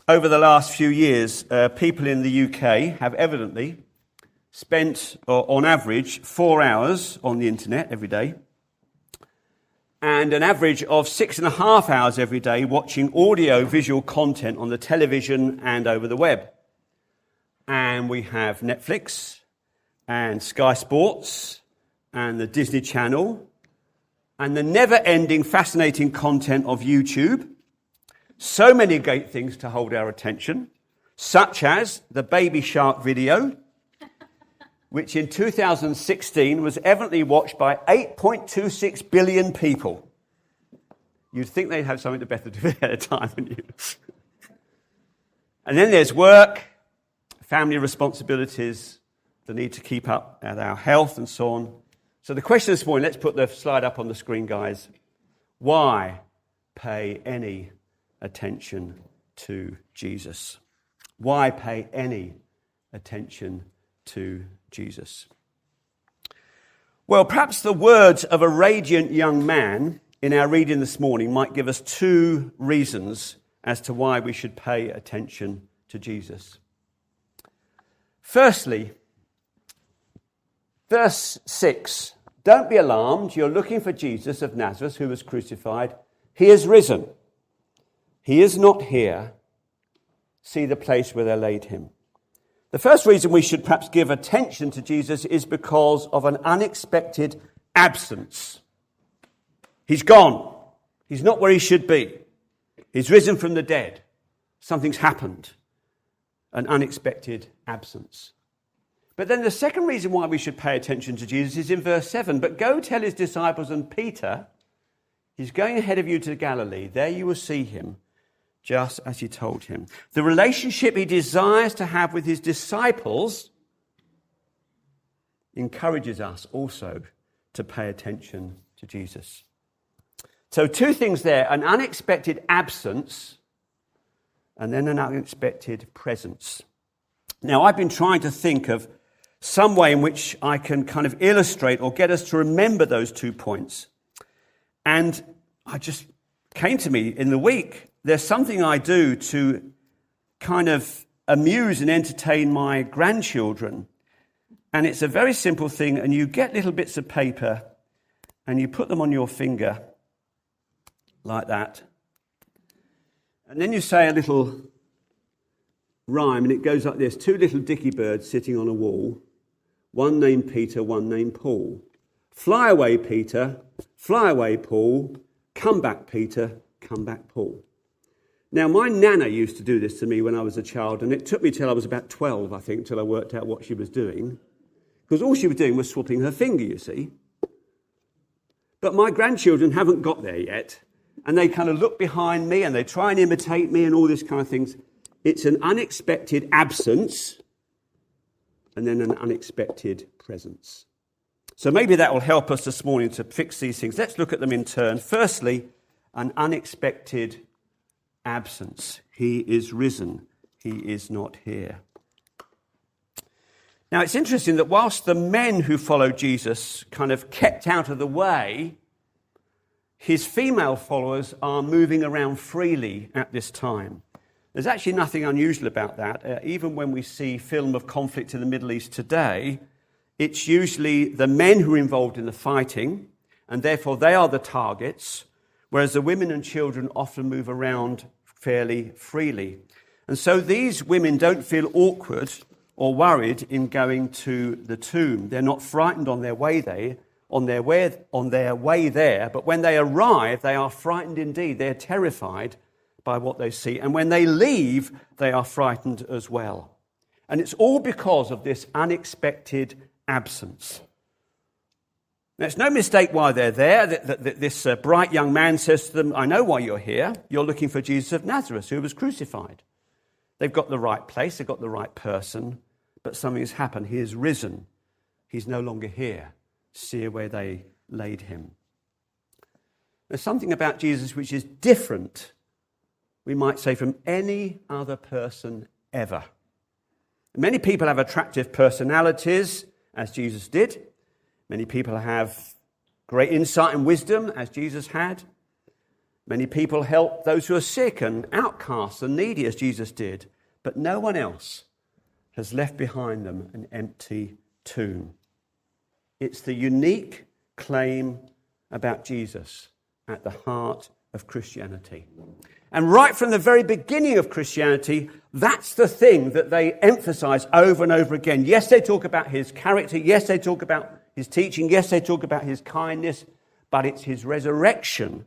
over the last few years, people in the UK have evidently spent, on average, 4 hours on the internet every day, and an average of 6.5 hours every day watching audio-visual content on the television and over the web. And we have Netflix and Sky Sports and the Disney Channel and the never-ending fascinating content of YouTube. So many great things to hold our attention, such as the Baby Shark video, which in 2016 was evidently watched by 8.26 billion people. You'd think they'd have something better to do at a time, wouldn't you? And then there's work, family responsibilities, the need to keep up at our health and so on. So the question this morning, let's put the slide up on the screen, guys. Why pay any attention to Jesus? Why pay any attention to Jesus? Well, perhaps the words of a radiant young man in our reading this morning might give us 2 reasons as to why we should pay attention to Jesus. Firstly, verse 6, don't be alarmed, you're looking for Jesus of Nazareth who was crucified. He is risen. He is not here. See the place where they laid him. The first reason we should perhaps give attention to Jesus is because of an unexpected absence. He's gone. He's not where he should be. He's risen from the dead. Something's happened. An unexpected absence. But then the second reason why we should pay attention to Jesus is in verse 7. But go tell his disciples and Peter, he's going ahead of you to Galilee. There you will see him, just as he told him. The relationship he desires to have with his disciples encourages us also to pay attention to Jesus. So 2 things there, an unexpected absence and then an unexpected presence. Now, I've been trying to think of some way in which I can kind of illustrate or get us to remember those 2 points. And I just came to me in the week, there's something I do to kind of amuse and entertain my grandchildren. And it's a very simple thing, and you get little bits of paper and you put them on your finger like that. And then you say a little rhyme, and it goes like this. 2 little dicky birds sitting on a wall, one named Peter, one named Paul. Fly away, Peter, fly away, Paul. Come back, Peter, come back, Paul. Now, my nana used to do this to me when I was a child, and it took me till I was about 12, I think, till I worked out what she was doing. Because all she was doing was swapping her finger, you see. But my grandchildren haven't got there yet, and they kind of look behind me, and they try and imitate me and all this kind of things. It's an unexpected absence, and then an unexpected presence. So maybe that will help us this morning to fix these things. Let's look at them in turn. Firstly, an unexpected absence. He is risen. He is not here. Now, it's interesting that whilst the men who followed Jesus kind of kept out of the way, his female followers are moving around freely at this time. There's actually nothing unusual about that. Even when we see film of conflict in the Middle East today, it's usually the men who are involved in the fighting, and therefore they are the targets, whereas the women and children often move around fairly freely. And so these women don't feel awkward or worried in going to the tomb. They're not frightened on their way there, but when they arrive, they are frightened indeed. They're terrified by what they see. And when they leave, they are frightened as well. And it's all because of this unexpected absence. Now, it's no mistake why they're there. This bright young man says to them, I know why you're here. You're looking for Jesus of Nazareth, who was crucified. They've got the right place, they've got the right person, but something has happened. He is risen. He's no longer here. See where they laid him. There's something about Jesus which is different, we might say, from any other person ever. Many people have attractive personalities, as Jesus did. Many people have great insight and wisdom, as Jesus had. Many people help those who are sick and outcasts and needy as Jesus did, but no one else has left behind them an empty tomb. It's the unique claim about Jesus at the heart of Christianity. And right from the very beginning of Christianity, that's the thing that they emphasize over and over again. Yes, they talk about his character. Yes, they talk about his teaching. Yes, they talk about his kindness. But it's his resurrection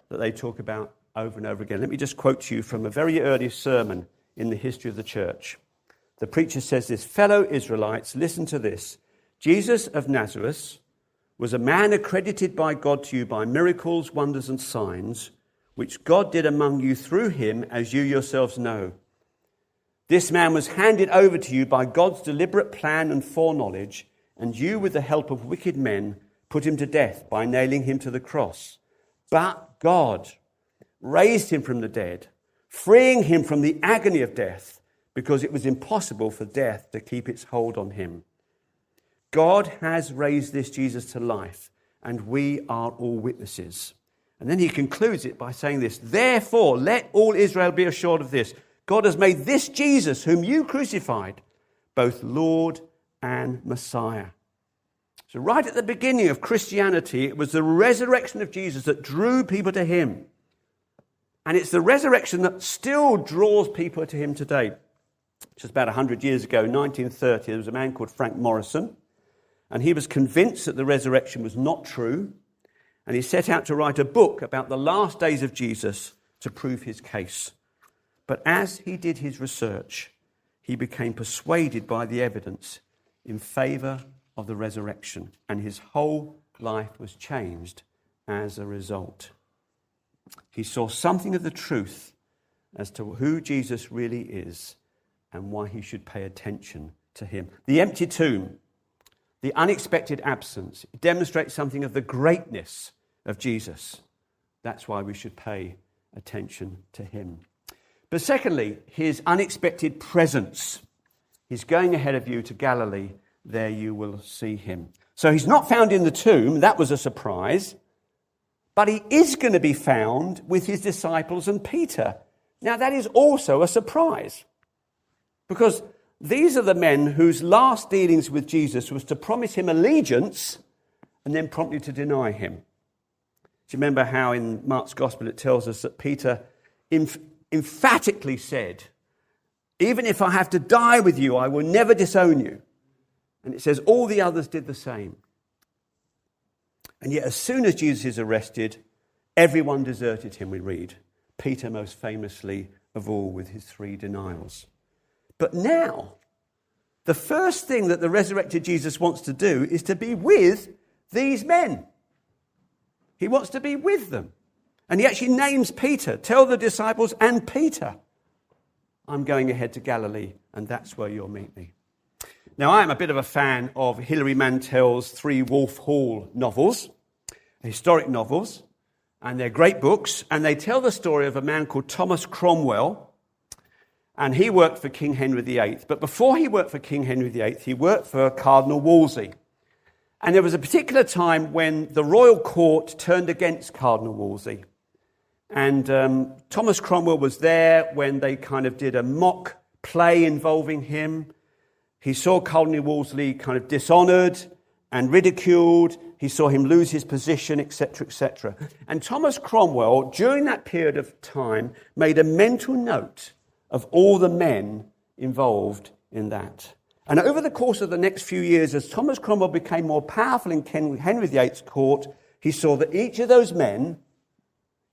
that they talk about over and over again. Let me just quote to you from a very early sermon in the history of the church. The preacher says this: "Fellow Israelites, listen to this. Jesus of Nazareth was a man accredited by God to you by miracles, wonders and signs, which God did among you through him, as you yourselves know. This man was handed over to you by God's deliberate plan and foreknowledge, and you, with the help of wicked men, put him to death by nailing him to the cross. But God raised him from the dead, freeing him from the agony of death, because it was impossible for death to keep its hold on him. God has raised this Jesus to life, and we are all witnesses." And then he concludes it by saying this: "Therefore, let all Israel be assured of this. God has made this Jesus, whom you crucified, both Lord and Messiah." So right at the beginning of Christianity, it was the resurrection of Jesus that drew people to him. And it's the resurrection that still draws people to him today. Just about 100 years ago, 1930, there was a man called Frank Morrison, and he was convinced that the resurrection was not true, and he set out to write a book about the last days of Jesus to prove his case. But as he did his research, he became persuaded by the evidence in favour of the resurrection, and his whole life was changed as a result. He saw something of the truth as to who Jesus really is and why he should pay attention to him. The empty tomb, the unexpected absence, it demonstrates something of the greatness of Jesus. That's why we should pay attention to him. But secondly, his unexpected presence. He's going ahead of you to Galilee. There you will see him. So he's not found in the tomb. That was a surprise. But he is going to be found with his disciples and Peter. Now that is also a surprise, because these are the men whose last dealings with Jesus was to promise him allegiance and then promptly to deny him. Do you remember how in Mark's Gospel it tells us that Peter emphatically said, "Even if I have to die with you, I will never disown you." And it says all the others did the same. And yet as soon as Jesus is arrested, everyone deserted him, we read. Peter most famously of all with his 3 denials. But now, the first thing that the resurrected Jesus wants to do is to be with these men. He wants to be with them. And he actually names Peter. "Tell the disciples and Peter, I'm going ahead to Galilee, and that's where you'll meet me." Now, I am a bit of a fan of Hilary Mantel's 3 Wolf Hall novels, historic novels, and they're great books, and they tell the story of a man called Thomas Cromwell, and he worked for King Henry VIII. But before he worked for King Henry VIII, he worked for Cardinal Wolsey. And there was a particular time when the royal court turned against Cardinal Wolsey. And Thomas Cromwell was there when they kind of did a mock play involving him. He saw Cardinal Wolsey kind of dishonoured and ridiculed. He saw him lose his position, etc., etc. And Thomas Cromwell, during that period of time, made a mental note of all the men involved in that. And over the course of the next few years, as Thomas Cromwell became more powerful in Henry VIII's court, he saw that each of those men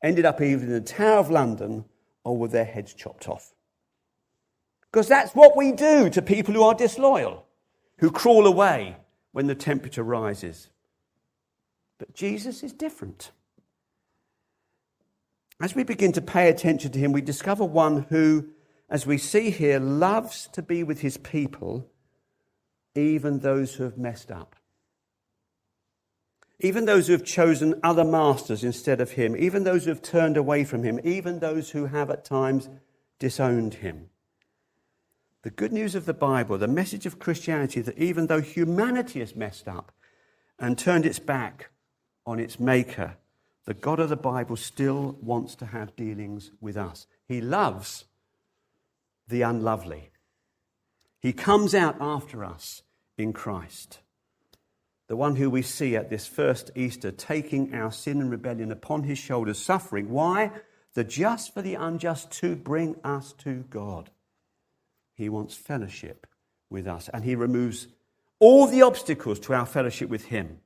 ended up either in the Tower of London or with their heads chopped off. Because that's what we do to people who are disloyal, who crawl away when the temperature rises. But Jesus is different. As we begin to pay attention to him, we discover one who, as we see here, loves to be with his people, even those who have messed up. Even those who have chosen other masters instead of him, even those who have turned away from him, even those who have at times disowned him. The good news of the Bible, the message of Christianity, that even though humanity has messed up and turned its back on its maker, the God of the Bible still wants to have dealings with us. He loves the unlovely. He comes out after us in Christ. The one who we see at this first Easter taking our sin and rebellion upon his shoulders, suffering. Why? The just for the unjust, to bring us to God. He wants fellowship with us, and he removes all the obstacles to our fellowship with him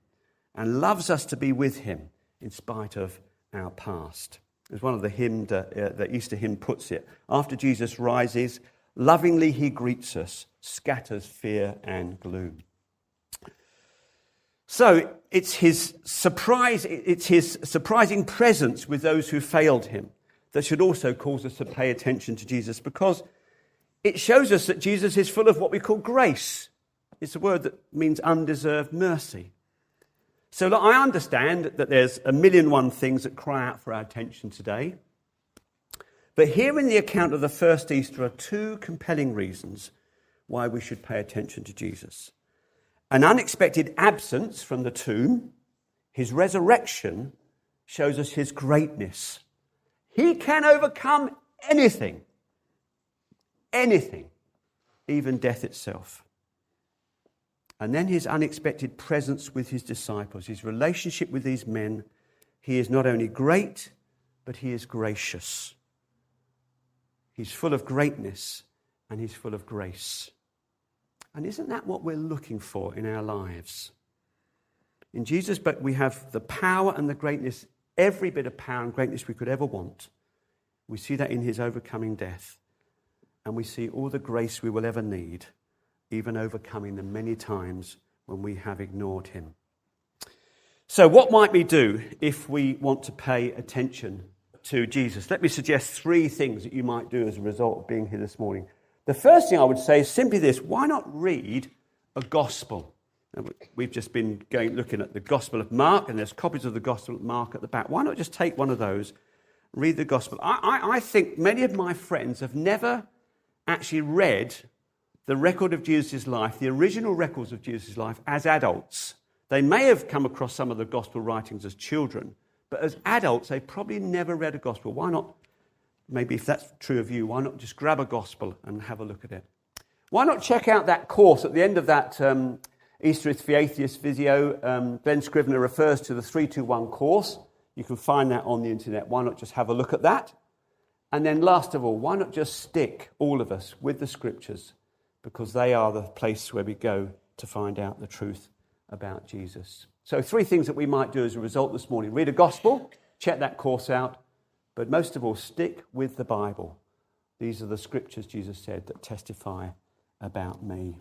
and loves us to be with him in spite of our past. As one of the Easter hymn puts it, after Jesus rises, lovingly he greets us, scatters fear and gloom. So it's his surprising presence with those who failed him that should also cause us to pay attention to Jesus, because it shows us that Jesus is full of what we call grace. It's a word that means undeserved mercy. So look, I understand that there's 1,000,001 things that cry out for our attention today. But here in the account of the first Easter are two compelling reasons why we should pay attention to Jesus. An unexpected absence from the tomb. His resurrection shows us his greatness. He can overcome anything. Anything. Even death itself. And then his unexpected presence with his disciples, his relationship with these men. He is not only great, but he is gracious. He's full of greatness and he's full of grace. And isn't that what we're looking for in our lives? In Jesus, but we have the power and the greatness, every bit of power and greatness we could ever want. We see that in his overcoming death. And we see all the grace we will ever need, even overcoming the many times when we have ignored him. So what might we do if we want to pay attention to Jesus? Let me suggest 3 things that you might do as a result of being here this morning. The first thing I would say is simply this: why not read a gospel? We've just been looking at the Gospel of Mark, and there's copies of the Gospel of Mark at the back. Why not just take one of those, read the gospel? I think many of my friends have never actually read the record of Jesus' life, the original records of Jesus' life, as adults. They may have come across some of the gospel writings as children, but as adults, they probably never read a gospel. Why not? Maybe if that's true of you, why not just grab a gospel and have a look at it? Why not check out that course at the end of that Easter is for Atheists video? Ben Scrivener refers to the 321 course. You can find that on the internet. Why not just have a look at that? And then last of all, why not just stick, all of us, with the scriptures? Because they are the place where we go to find out the truth about Jesus. So 3 things that we might do as a result this morning. Read a gospel, check that course out, but most of all, stick with the Bible. These are the scriptures, Jesus said, that testify about me.